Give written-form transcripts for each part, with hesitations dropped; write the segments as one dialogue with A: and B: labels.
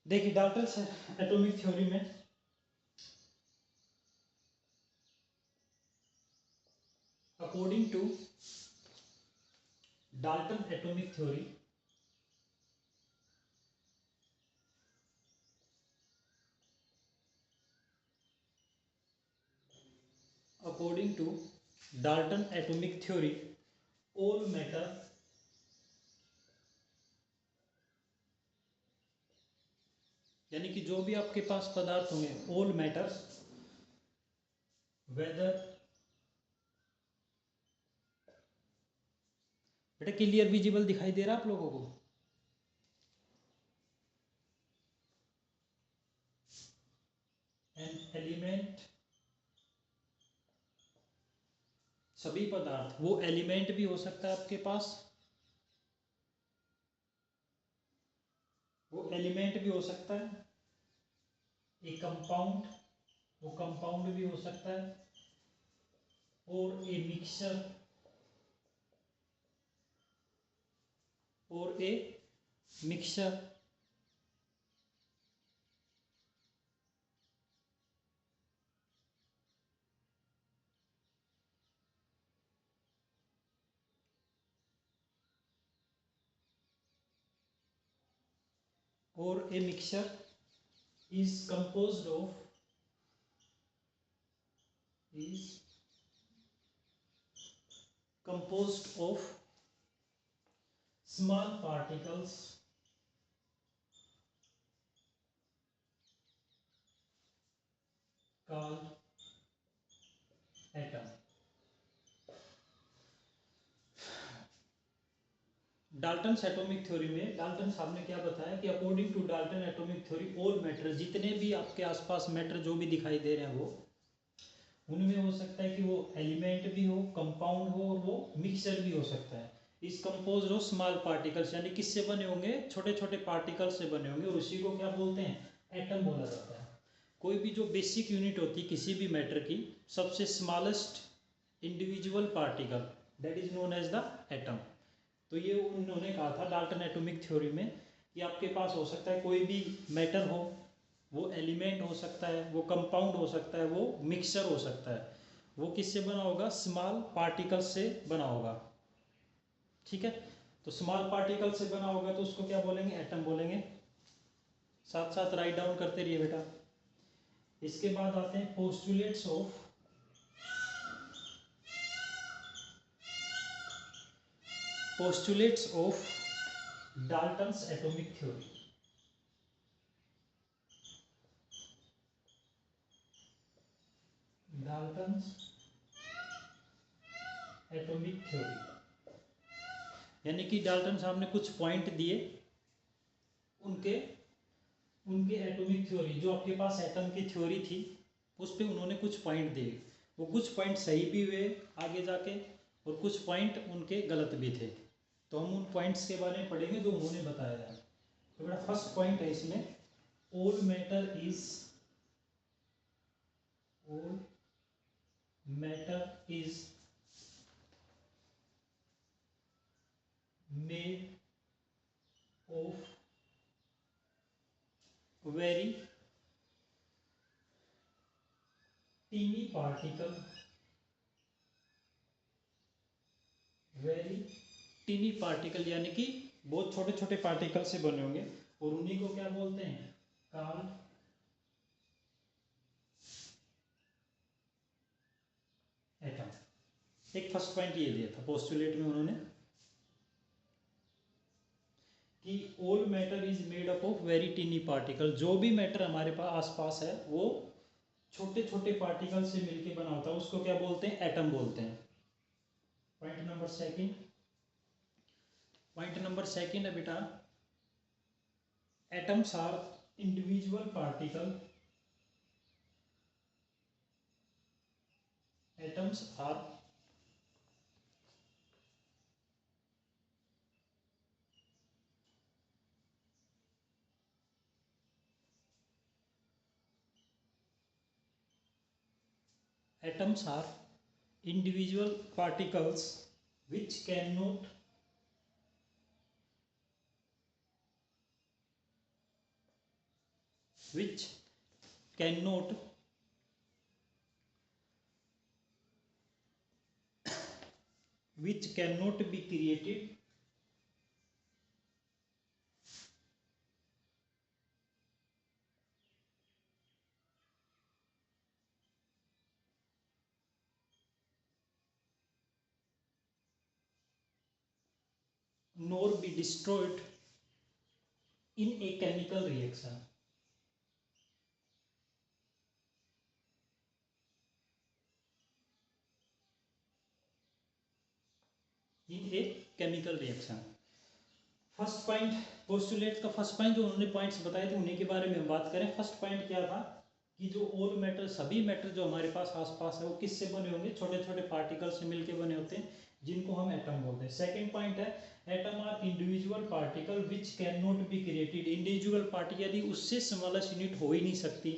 A: देखिए Dalton's atomic theory में according to Dalton atomic theory according to Dalton atomic theory all matter यानी कि जो भी आपके पास पदार्थ होंगे all matters whether बेटा क्लियर विजिबल दिखाई दे रहा है आप लोगों को? एन एलिमेंट सभी पदार्थ, वो एलिमेंट भी हो सकता है आपके पास, वो एलिमेंट भी हो सकता है, एक कंपाउंड, वो कंपाउंड भी हो सकता है, और ए मिक्सचर और ए मिक्सचर और a mixture is composed of small particles called atom. Dalton atomic theory में डाल्टन साहब ने क्या बताया कि according to Dalton atomic theory all matter, जितने भी आपके आसपास मैटर जो भी दिखाई दे रहे हैं वो उनमें हो सकता है कि वो एलिमेंट भी हो, कंपाउंड हो और वो मिक्सचर भी हो सकता है। इस कंपोज ऑफ स्मॉल पार्टिकल्स, यानी किससे बने होंगे? छोटे छोटे पार्टिकल से बने होंगे, और उसी को क्या बोलते हैं? एटम बोला जाता है। कोई भी जो बेसिक यूनिट होती है किसी भी मैटर की, सबसे smallest individual particle, that is known as the atom. तो ये उन्होंने कहा था डाल्टन एटॉमिक थ्योरी में कि आपके पास हो सकता है कोई भी मैटर हो, वो एलिमेंट हो सकता है, वो कंपाउंड हो सकता है, वो मिक्सचर हो सकता है, वो किससे बना होगा? स्मॉल पार्टिकल से बना होगा। ठीक है, तो स्मॉल पार्टिकल से बना होगा तो उसको क्या बोलेंगे? एटम बोलेंगे। साथ साथ राइट डाउन करते रहिए बेटा। इसके बाद आते हैं postulates of Dalton's atomic theory. Dalton's atomic theory, यानी कि डाल्टन साहब ने कुछ पॉइंट दिए, उनके उनके एटॉमिक थ्योरी, जो आपके पास एटम की थ्योरी थी उस पर उन्होंने कुछ पॉइंट दिए। वो कुछ पॉइंट सही भी हुए आगे जाके, और कुछ पॉइंट उनके गलत भी थे। तो हम उन पॉइंट्स के बारे में पढ़ेंगे जो उन्होंने बताया है। तो मेरा फर्स्ट पॉइंट है इसमें, all matter is made of very tiny particle, very tiny particle, यानी कि बहुत छोटे छोटे पार्टिकल से बने होंगे, और उन्हीं को क्या बोलते हैं? Called atom. एक फर्स्ट पॉइंट ये दिया था पोस्टुलेट में उन्होंने कि all matter is made up of very tiny particle. जो भी मैटर हमारे पास आसपास है वो छोटे छोटे पार्टिकल से मिलके बना होता है, उसको क्या बोलते हैं? एटम बोलते हैं। पॉइंट नंबर सेकंड है बेटा, atoms are individual particle, atoms are atoms are individual particles which cannot which cannot be created nor be destroyed in a chemical reaction. In a chemical reaction. First point postulate का first point जो उन्होंने points बताए थे उन्हीं के बारे में हम बात करें। फर्स्ट पॉइंट क्या था कि जो ऑल मैटर, सभी मैटर जो हमारे पास आसपास है वो किससे बने होंगे, छोटे छोटे पार्टिकल से मिलके बने होते हैं जिनको हम एटम बोलते हैं। सेकंड पॉइंट है atom are individual particle which can not be created. Individual particle यदि उससे स्मॉलेस्ट यूनिट हो ही नहीं सकती।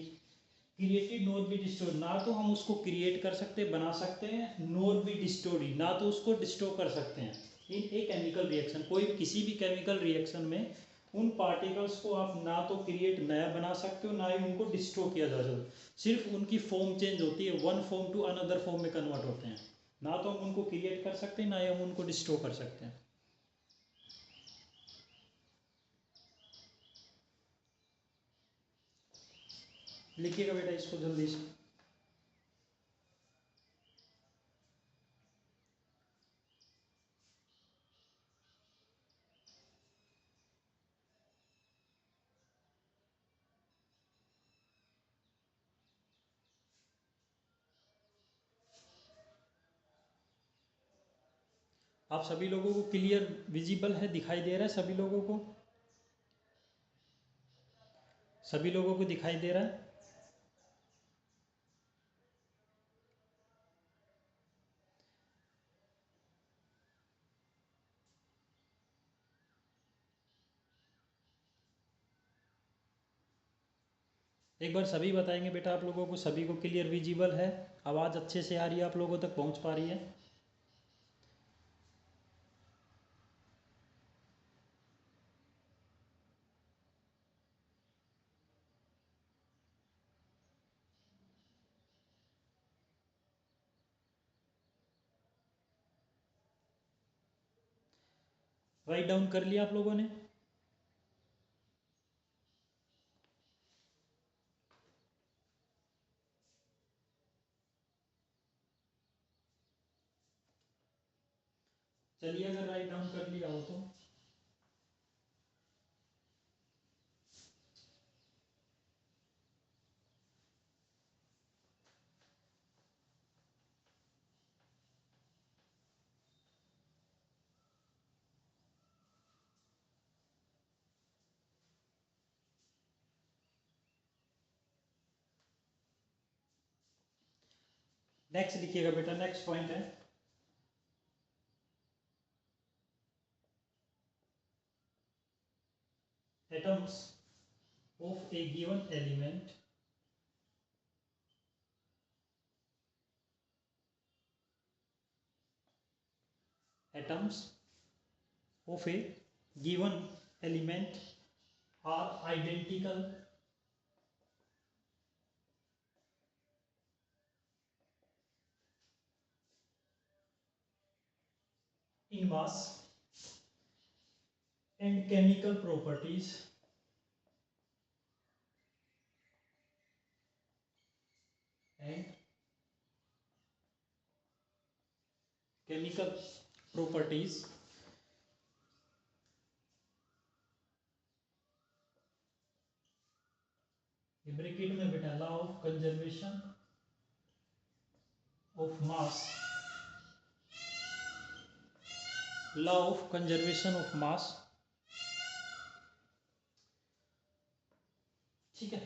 A: क्रिएटेड नॉट बी डिस्ट्रॉयड, ना तो हम उसको क्रिएट कर सकते बना सकते हैं, नॉट बी डिस्ट्रॉयड, ना तो उसको डिस्ट्रॉय कर सकते हैं। इन ए केमिकल रिएक्शन, कोई किसी भी केमिकल रिएक्शन में उन पार्टिकल्स को आप ना तो क्रिएट नया बना सकते हो, ना ही उनको डिस्ट्रॉय किया जा सकता, सिर्फ उनकी फॉर्म चेंज होती है, one form to another form में कन्वर्ट होते हैं। ना तो हम उनको क्रिएट कर सकते हैं, ना ही हम उनको डिस्ट्रॉय कर सकते हैं। लिखिएगा बेटा इसको जल्दी से। आप सभी लोगों को क्लियर विजिबल है, दिखाई दे रहा है सभी लोगों को? सभी लोगों को दिखाई दे रहा है? एक बार सभी बताएंगे बेटा आप लोगों को, सभी को क्लियर विजिबल है, आवाज़ अच्छे से आ रही है, आप लोगों तक पहुंच पा रही है? राइट डाउन कर लिया आप लोगों ने? चलिए अगर राइट डाउन कर लिया हो तो नेक्स्ट लिखिएगा बेटा। नेक्स्ट पॉइंट है atoms of a given element atoms of a given element are identical in mass and chemical properties and chemical properties bracket में बेटा law of conservation of mass, law of conservation of mass, ठीक है।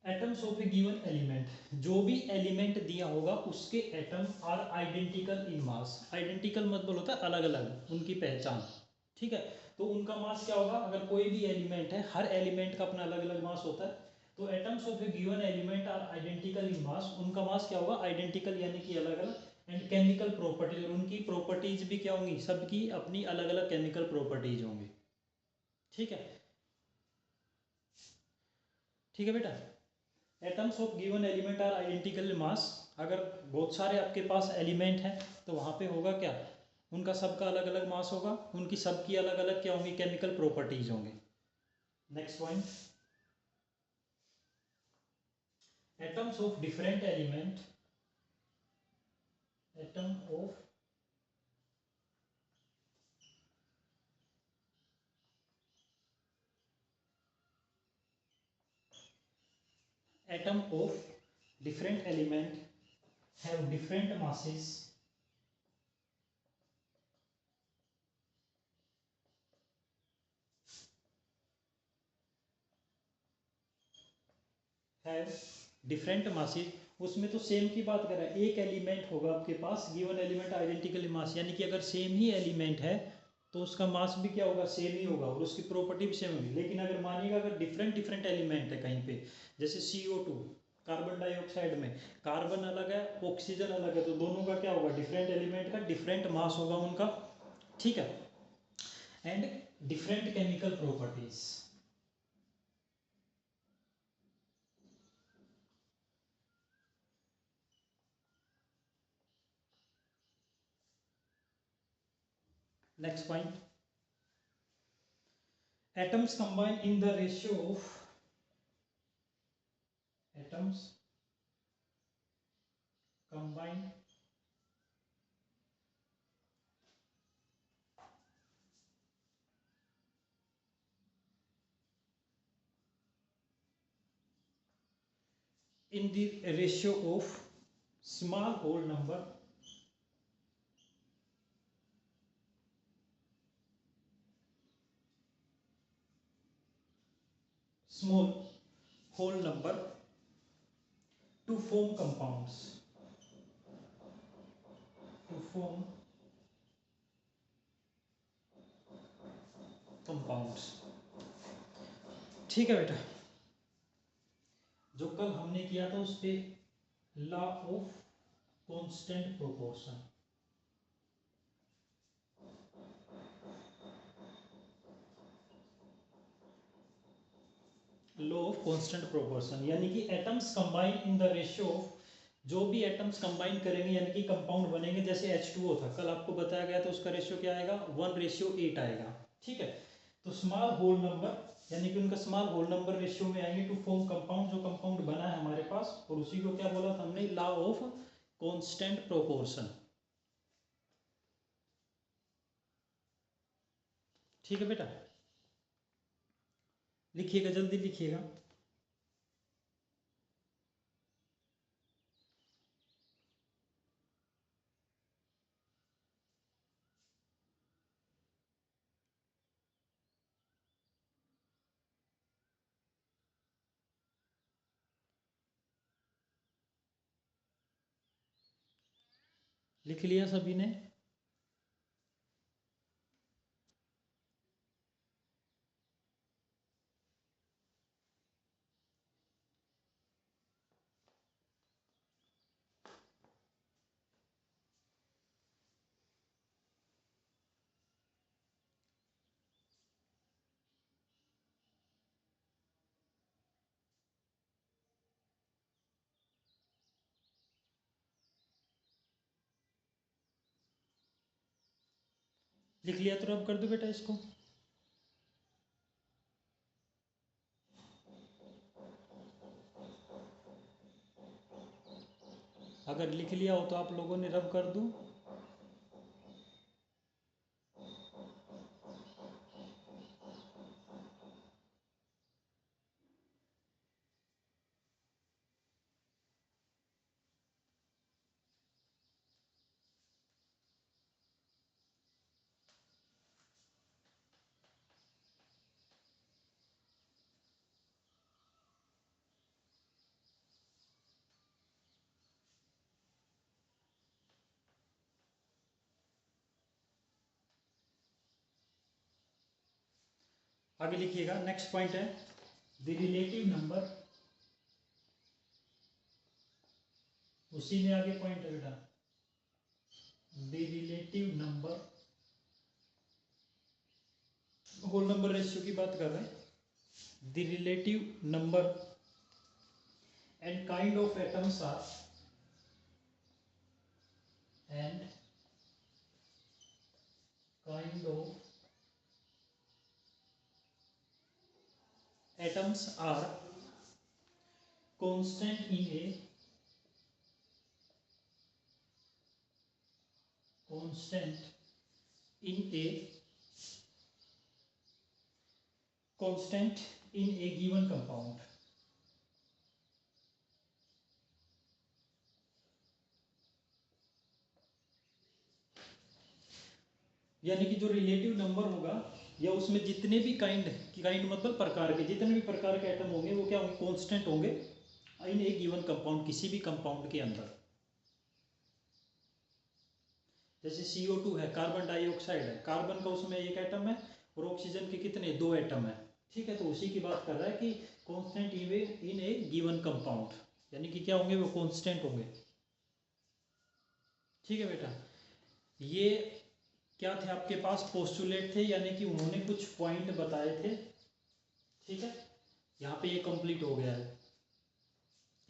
A: Atoms of a given element, जो भी element दिया होगा उसके atom are identical in mass. Identical मतलब होता है अलग अलग उनकी पहचान, ठीक है। तो उनका मास क्या होगा, अगर कोई भी एलिमेंट है, हर एलिमेंट का अपना अलग अलग मास होता है, तो atoms of a given element are identical in mass, उनका मास क्या होगा, आइडेंटिकल यानी कि अलग अलग। एंड केमिकल प्रॉपर्टीज, और उनकी प्रॉपर्टीज भी क्या होंगी, सबकी अपनी अलग अलग केमिकल प्रॉपर्टीज होंगी, ठीक है। ठीक है बेटा। Atoms of given element are identical mass, अगर बहुत सारे आपके पास एलिमेंट हैं तो वहाँ पे होगा क्या, उनका सबका अलग अलग मास होगा, उनकी सबकी अलग अलग क्या होंगी, केमिकल प्रॉपर्टीज होंगे। Next point, atoms of different element, atom of different element have different masses have different masses. उसमें तो सेम की बात कर रहा है, एक एलिमेंट होगा आपके पास, गिवन एलिमेंट आइडेंटिकली मास, यानी कि अगर सेम ही एलिमेंट है तो उसका मास भी क्या होगा, सेम ही होगा और उसकी प्रॉपर्टी भी सेम होगी। लेकिन अगर मानिएगा अगर डिफरेंट डिफरेंट एलिमेंट है कहीं पे, जैसे CO2 कार्बन डाइऑक्साइड में कार्बन अलग है ऑक्सीजन अलग है, तो दोनों का क्या होगा, डिफरेंट एलिमेंट का डिफरेंट मास होगा उनका, ठीक है, and different chemical properties. Next point, atoms combine in the ratio of atoms combine in the ratio of small whole number small whole number to form compounds, to form compounds। ठीक है बेटा, जो कल हमने किया था उस पे law of constant proportion, law of constant proportion, यानी कि atoms combine in the ratio of, जो भी एटम्स कंबाइन करेंगे यानी कि कंपाउंड बनेंगे, जैसे H2O था कल आपको बताया गया, तो उसका रेशियो क्या आएगा, 1:8 आएगा, ठीक है। तो स्मॉल होल नंबर यानी कि उनका स्मॉल होल नंबर रेशियो में आएंगे टू फॉर्म कंपाउंड, जो कंपाउंड बना है हमारे पास, और उसी को क्या बोला था हमने, लॉ ऑफ कांस्टेंट प्रोपोर्शन, ठीक है बेटा। लिखिएगा, जल्दी लिखिएगा। लिख लिया सभी ने? लिख लिया तो रब कर दो बेटा इसको। अगर लिख लिया हो तो आप लोगों ने रब कर दो। आगे लिखिएगा, नेक्स्ट पॉइंट है द रिलेटिव नंबर, उसी में आगे पॉइंट है बेटा, the relative number, whole number ratio की बात कर रहे हैं, the relative number and kind of atoms are and kind of atoms are constant in a constant in a constant in a given compound. यानी कि जो रिलेटिव नंबर होगा या उसमें जितने भी काइंड मतलब प्रकार के जितने भी प्रकार के एटम होंगे वो क्या होंगे, कांस्टेंट होंगे इन ए गिवन कंपाउंड, किसी भी कंपाउंड के अंदर। जैसे CO2 है, कार्बन डाइऑक्साइड है, कार्बन का उसमें एक एटम है और ऑक्सीजन के कितने, 2 एटम है। ठीक है, तो उसी की बात कर रहा है कि constant in A given compound, यानी कि क्या होंगे, वो कांस्टेंट होंगे। ठीक है बेटा, ये क्या थे आपके पास, पोस्टुलेट थे, यानी कि उन्होंने कुछ पॉइंट बताए थे। ठीक है, यहाँ पे ये कंप्लीट हो गया है।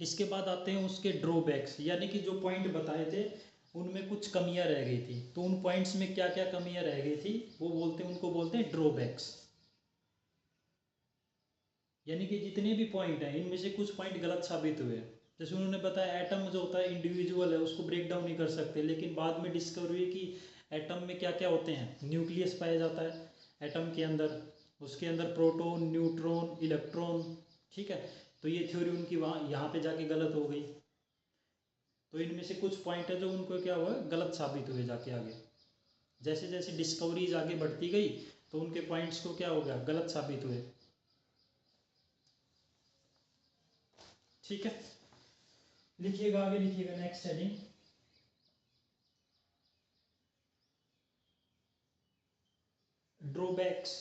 A: इसके बाद आते हैं उसके ड्रॉबैक्स, यानी कि जो पॉइंट बताए थे उनमें कुछ कमियां रह गई थी, तो उन पॉइंट्स में क्या क्या कमियां रह गई थी वो उनको बोलते हैं ड्रॉबैक्स। यानी कि जितने भी पॉइंट हैं इनमें से कुछ पॉइंट गलत साबित हुए। जैसे उन्होंने बताया एटम जो होता है इंडिविजुअल है, उसको ब्रेक डाउन नहीं कर सकते, लेकिन बाद में डिस्कवर हुई कि एटम में क्या क्या होते हैं, न्यूक्लियस पाया जाता है एटम के अंदर, उसके अंदर प्रोटॉन, न्यूट्रॉन, इलेक्ट्रॉन। ठीक है, तो ये थ्योरी उनकी वहाँ यहाँ पे जाके गलत हो गई। तो इनमें से कुछ पॉइंट है जो उनको क्या हुआ, गलत साबित हुए जाके आगे। जैसे जैसे डिस्कवरीज आगे बढ़ती गई तो उनके पॉइंट्स को क्या हो गया, गलत साबित हुए। ठीक है, लिखिएगा आगे, लिखिएगा next heading, drawbacks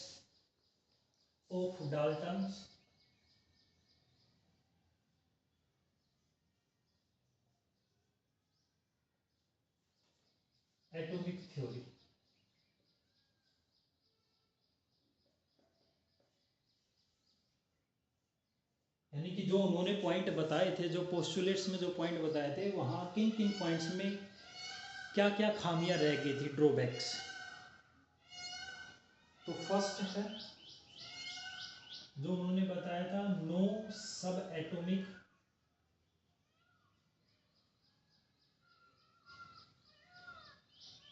A: of Dalton's atomic theory. यानी कि जो उन्होंने पॉइंट बताए थे, जो पोस्टुलेट्स में जो पॉइंट बताए थे, वहाँ किन किन पॉइंट्स में क्या क्या खामियां रह गई थी, ड्रॉबैक्स। तो फर्स्ट है जो उन्होंने बताया था, नो सब एटॉमिक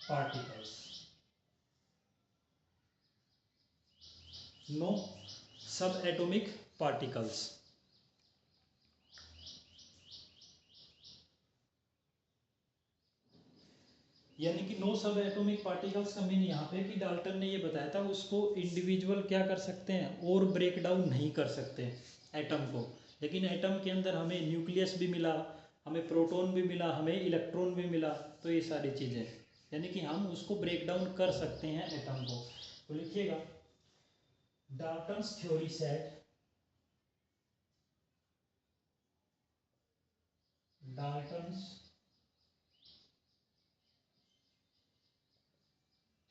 A: पार्टिकल्स, नो सब एटॉमिक पार्टिकल्स। यानी कि नो सब एटॉमिक पार्टिकल्स का मीन यहाँ पे कि डाल्टन ने ये बताया था उसको इंडिविजुअल क्या कर सकते हैं, और ब्रेक डाउन नहीं कर सकते एटम को, लेकिन एटम के अंदर हमें न्यूक्लियस भी मिला, हमें प्रोटॉन भी मिला, हमें इलेक्ट्रॉन भी मिला, तो ये सारी चीज़ें, यानी कि हम उसको ब्रेक डाउन कर सकते हैं एटम को। तो लिखिएगा, Dalton's theory set Dalton's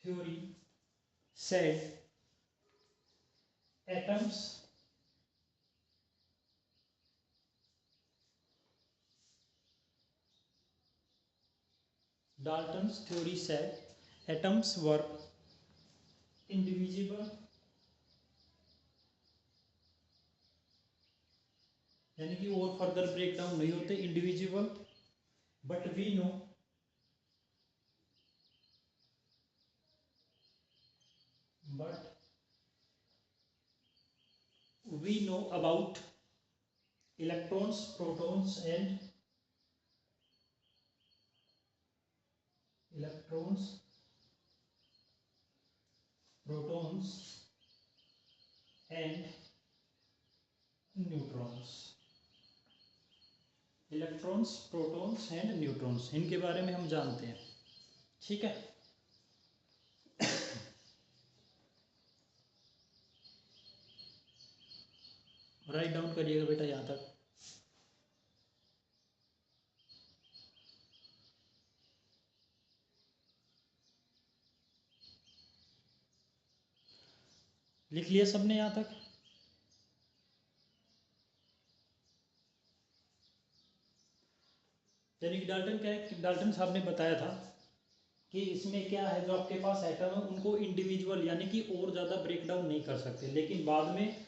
A: theory said atoms Dalton's theory said atoms were indivisible, यानी कि और फर्दर ब्रेक डाउन नहीं होते, individual, but we know about electrons, protons and electrons, protons and neutrons, electrons, protons and neutrons, इनके बारे में हम जानते हैं। ठीक है, राइट डाउन करिएगा बेटा यहाँ तक। लिख लिया सबने यहाँ तक? यानी कि डाल्टन क्या है, डाल्टन साहब ने बताया था कि इसमें क्या है, जो आपके पास एटम है उनको इंडिविजुअल यानी कि और ज़्यादा ब्रेक डाउन नहीं कर सकते, लेकिन बाद में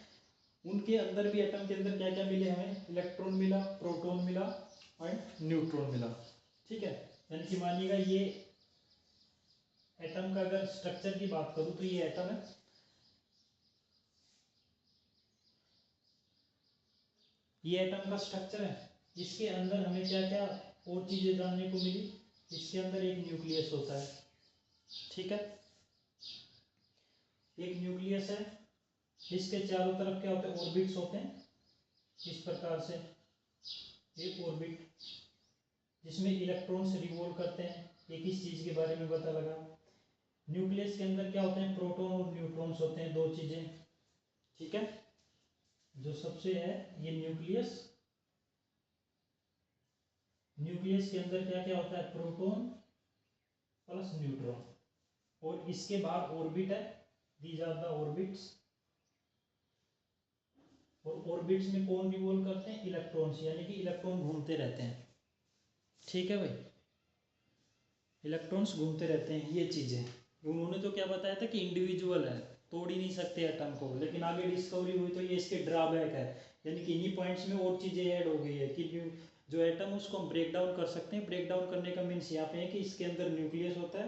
A: उनके अंदर भी एटम के अंदर क्या क्या मिले हमें, इलेक्ट्रॉन मिला, प्रोटॉन मिला एंड न्यूट्रॉन मिला। ठीक है, यानी कि मानिएगा ये एटम का अगर स्ट्रक्चर की बात करूं तो ये एटम है, ये एटम का स्ट्रक्चर है। इसके अंदर हमें क्या क्या और चीजें जानने को मिली, इसके अंदर एक न्यूक्लियस होता है। ठीक है, एक न्यूक्लियस है, इसके चारों तरफ क्या होते हैं, ऑर्बिट्स होते हैं इस प्रकार से, एक ऑर्बिट जिसमें इलेक्ट्रॉन्स रिवॉल्व करते हैं। एक इस चीज के बारे में पता लगा। न्यूक्लियस के अंदर क्या होते हैं, प्रोटॉन और न्यूट्रॉन्स होते हैं, दो चीजें। ठीक है, जो सबसे है ये न्यूक्लियस, न्यूक्लियस के अंदर क्या क्या होता है, प्रोटॉन प्लस न्यूट्रॉन, और इसके बाद ऑर्बिट है, दीज आर द ऑर्बिट्स, और ऑर्बिट्स में कौन रिवॉल्व करते हैं, इलेक्ट्रॉन्स, यानी कि इलेक्ट्रॉन घूमते रहते हैं। ठीक है भाई, इलेक्ट्रॉन्स घूमते रहते हैं, ये चीजें। उन्होंने तो क्या बताया था कि इंडिविजुअल है, तोड़ ही नहीं सकते एटम को, लेकिन आगे डिस्कवरी हुई तो ये इसके ड्रॉबैक है, यानी कि इन्हीं पॉइंट्स में और चीजें ऐड हो गई है कि जो एटम उसको हम ब्रेक डाउन कर सकते हैं। ब्रेक डाउन करने का मीन्स यहाँ पे है कि इसके अंदर न्यूक्लियस होता है,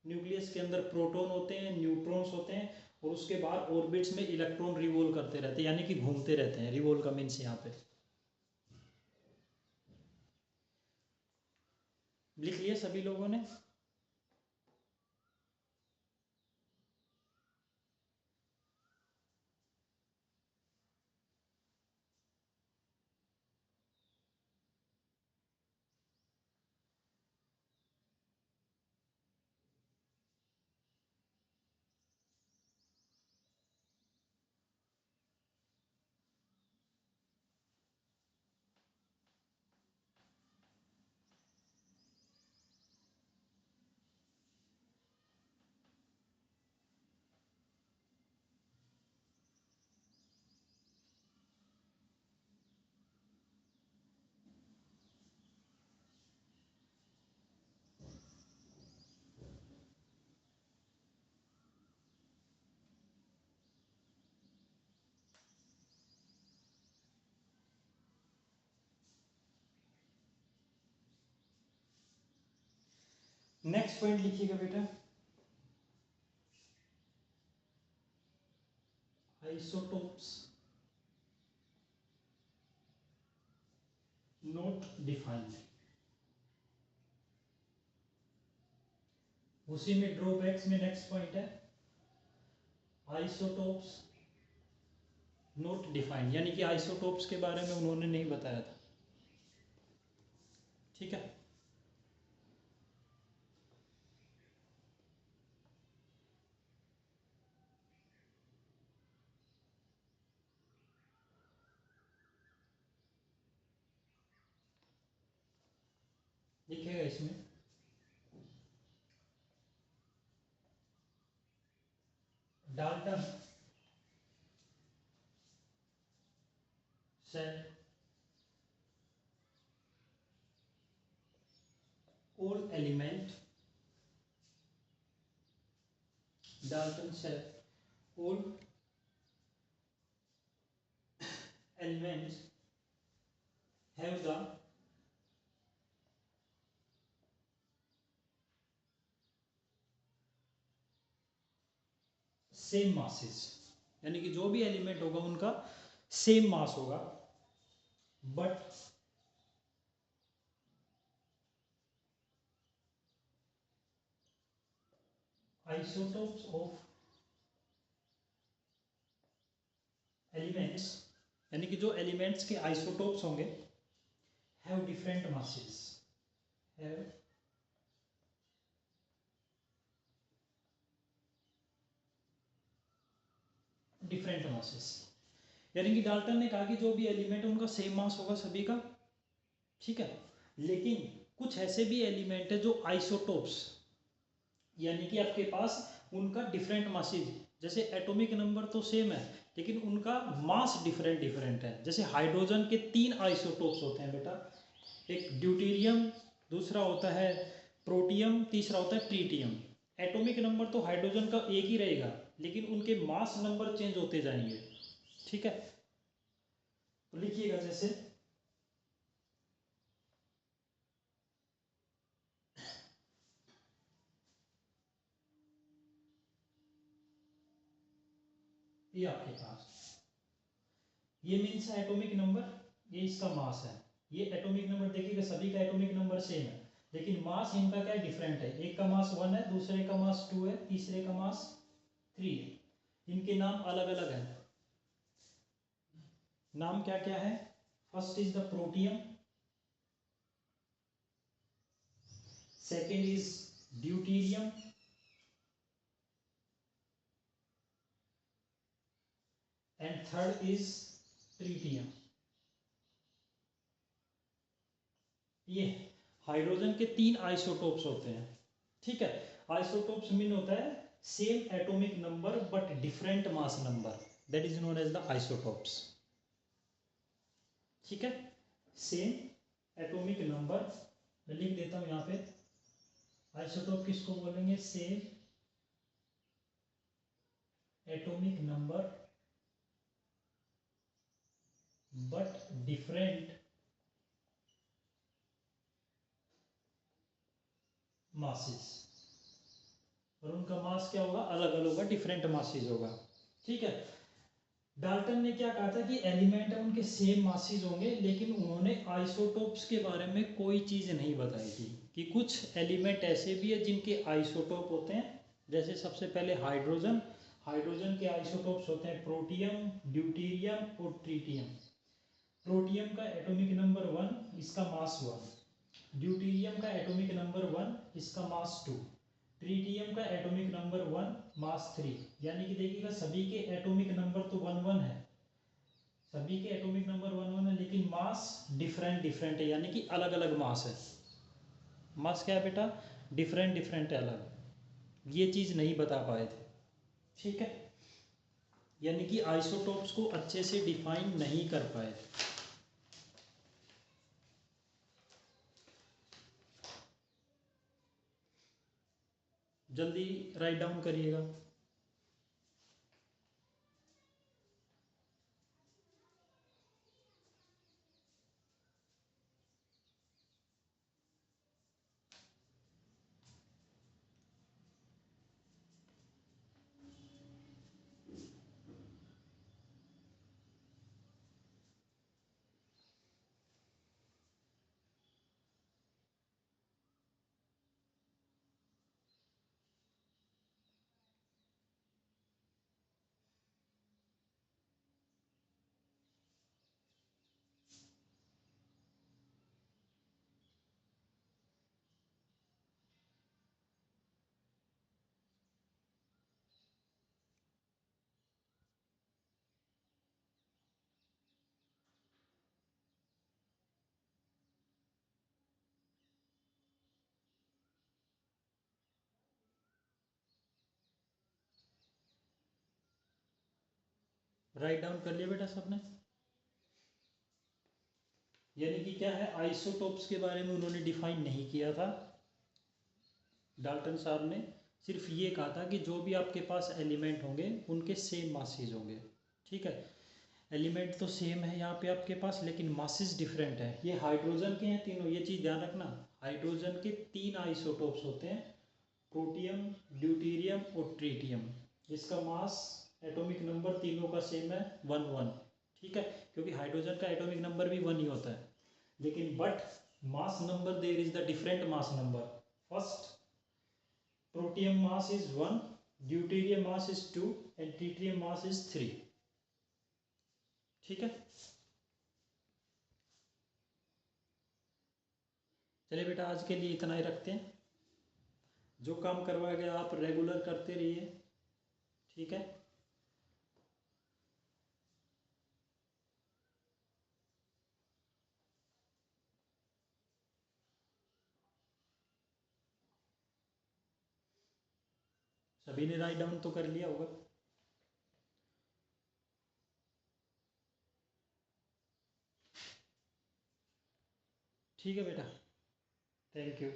A: न्यूक्लियस के अंदर प्रोटॉन होते हैं, न्यूट्रॉन्स होते हैं, और उसके बाद ऑर्बिट्स में इलेक्ट्रॉन रिवॉल्व करते रहते हैं, यानी कि घूमते रहते हैं। रिवॉल्व का मीन्स यहाँ पे लिख लिया सभी लोगों ने। नेक्स्ट पॉइंट लिखिएगा बेटा, आइसोटोप्स नॉट डिफाइंड। उसी में ड्रॉबैक्स में नेक्स्ट पॉइंट है आइसोटोप्स नॉट डिफाइंड, यानी कि आइसोटोप्स के बारे में उन्होंने नहीं बताया था। ठीक है, लिखेगा इसमें Dalton said all element, Dalton said all elements have the same masses, यानी कि जो भी एलिमेंट होगा उनका सेम मास होगा, बट आइसोटोप्स ऑफ एलिमेंट्स, यानी कि जो एलिमेंट्स के आइसोटोप्स होंगे, have different masses, have different masses, यानी कि डाल्टन ने कहा कि जो भी एलिमेंट है उनका सेम मास होगा सभी का। ठीक है, लेकिन कुछ ऐसे भी एलिमेंट है जो आइसोटोप्स, यानी कि आपके पास उनका डिफरेंट मासेज, जैसे एटॉमिक नंबर तो सेम है लेकिन उनका मास डिफरेंट डिफरेंट है। जैसे हाइड्रोजन के 3 आइसोटोप्स होते हैं बेटा, एक ड्यूटेरियम, दूसरा होता है प्रोटियम, तीसरा होता है ट्रीटियम। एटॉमिक नंबर तो हाइड्रोजन का एक ही रहेगा, लेकिन उनके मास नंबर चेंज होते जाएंगे। ठीक है, तो लिखिएगा जैसे ये आपके पास, ये मीन्स है एटॉमिक नंबर, ये इसका मास है। ये एटॉमिक नंबर देखिएगा सभी का एटॉमिक नंबर सेम है, लेकिन मास इनका क्या डिफरेंट है। एक का मास 1 है, दूसरे का मास 2 है, तीसरे का मास 3 है। इनके नाम अलग अलग है। नाम क्या क्या है? First is the protium, second is deuterium, and third is tritium. ये हाइड्रोजन के 3 आइसोटोप्स होते हैं। ठीक है, आइसोटोप्स मीन होता है same atomic number but different mass number, that is known as the isotopes. ठीक है, सेम एटॉमिक नंबर, मैं लिख देता हूं यहां पे, आइसोटोप किसको बोलेंगे? Same atomic number but different masses, और उनका मास क्या होगा? अलग अलग होगा, डिफरेंट मासेस होगा। ठीक है, डाल्टन ने क्या कहा था कि एलिमेंट है उनके सेम मासेस होंगे, लेकिन उन्होंने आइसोटोप्स के बारे में कोई चीज़ नहीं बताई थी कि कुछ एलिमेंट ऐसे भी है जिनके आइसोटोप होते हैं। जैसे सबसे पहले हाइड्रोजन, हाइड्रोजन के आइसोटोप्स होते हैं प्रोटियम, ड्यूटीरियम और ट्रीटियम। प्रोटियम का एटॉमिक नंबर 1, इसका मास 1। ड्यूटीरियम का एटॉमिक नंबर 1, इसका मास 2। ट्रीटियम का एटॉमिक नंबर 1, मास 3। यानी कि देखिएगा सभी के एटॉमिक नंबर तो 1 1 है, सभी के एटॉमिक नंबर 1 1 है, लेकिन मास डिफरेंट डिफरेंट है, यानी कि अलग अलग मास है। मास क्या है बेटा? डिफरेंट डिफरेंट है, अलग। ये चीज़ नहीं बता पाए थे। ठीक है, यानी कि आइसोटोप्स को अच्छे से डिफाइन नहीं कर पाए थे। जल्दी राइट डाउन करिएगा। राइट डाउन कर लिया बेटा सबने? यानी कि क्या है, आइसोटोप्स के बारे में उन्होंने डिफाइन नहीं किया था। डाल्टन साहब ने सिर्फ ये कहा था कि जो भी आपके पास एलिमेंट होंगे उनके सेम मासेस होंगे। ठीक है, एलिमेंट तो सेम है यहाँ पे आपके पास, लेकिन मासेस डिफरेंट है। ये हाइड्रोजन के हैं तीनों, ये चीज़ ध्यान रखना। हाइड्रोजन के 3 आइसोटोप्स होते हैं, प्रोटियम, ड्यूटीरियम और ट्रीटियम। इसका मास, एटॉमिक नंबर तीनों का सेम है 1 1। ठीक है, क्योंकि हाइड्रोजन का एटॉमिक नंबर भी 1 ही होता है, लेकिन but mass number there is the different mass number. First protium mass is 1, deuterium mass is 2 and tritium mass is 3। ठीक है, चलिए बेटा आज के लिए इतना ही रखते हैं। जो काम करवाया गया आप रेगुलर करते रहिए। ठीक है, सभी ने राइट डाउन तो कर लिया होगा। ठीक है बेटा। Thank you.